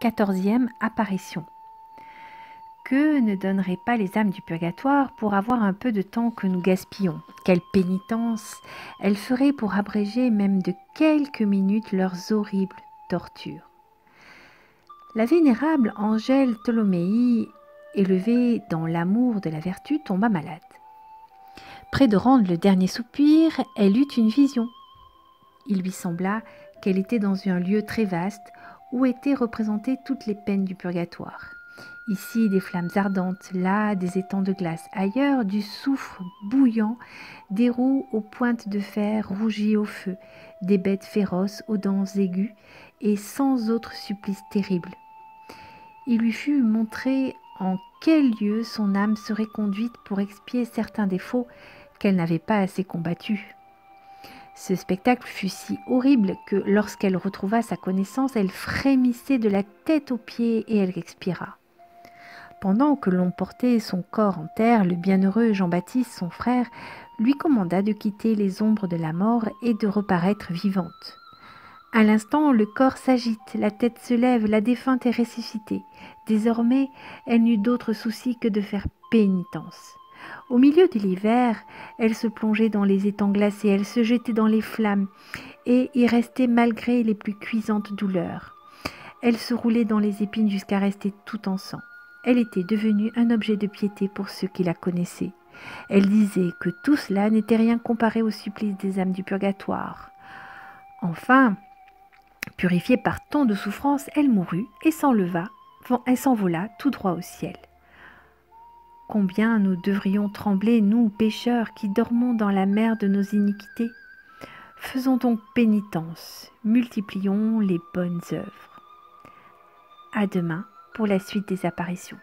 14e apparition. Que ne donneraient pas les âmes du purgatoire pour avoir un peu de temps que nous gaspillons? Quelle pénitence elles feraient pour abréger même de quelques minutes leurs horribles tortures. La vénérable Angèle Toloméi, élevée dans l'amour de la vertu, tomba malade. Près de rendre le dernier soupir, elle eut une vision. Il lui sembla qu'elle était dans un lieu très vaste où étaient représentées toutes les peines du purgatoire. Ici, des flammes ardentes, là, des étangs de glace, ailleurs, du soufre bouillant, des roues aux pointes de fer rougies au feu, des bêtes féroces aux dents aiguës et sans autre supplice terrible. Il lui fut montré en quel lieu son âme serait conduite pour expier certains défauts qu'elle n'avait pas assez combattus. Ce spectacle fut si horrible que lorsqu'elle retrouva sa connaissance, elle frémissait de la tête aux pieds et elle expira. Pendant que l'on portait son corps en terre, le bienheureux Jean-Baptiste, son frère, lui commanda de quitter les ombres de la mort et de reparaître vivante. À l'instant, le corps s'agite, la tête se lève, la défunte est ressuscitée. Désormais, elle n'eut d'autre souci que de faire pénitence. Au milieu de l'hiver, elle se plongeait dans les étangs glacés, elle se jetait dans les flammes et y restait malgré les plus cuisantes douleurs. Elle se roulait dans les épines jusqu'à rester tout en sang. Elle était devenue un objet de piété pour ceux qui la connaissaient. Elle disait que tout cela n'était rien comparé au supplice des âmes du purgatoire. Enfin, purifiée par tant de souffrances, elle mourut et s'envola tout droit au ciel. Combien nous devrions trembler, nous, pécheurs, qui dormons dans la mer de nos iniquités? Faisons donc pénitence, multiplions les bonnes œuvres. À demain pour la suite des apparitions.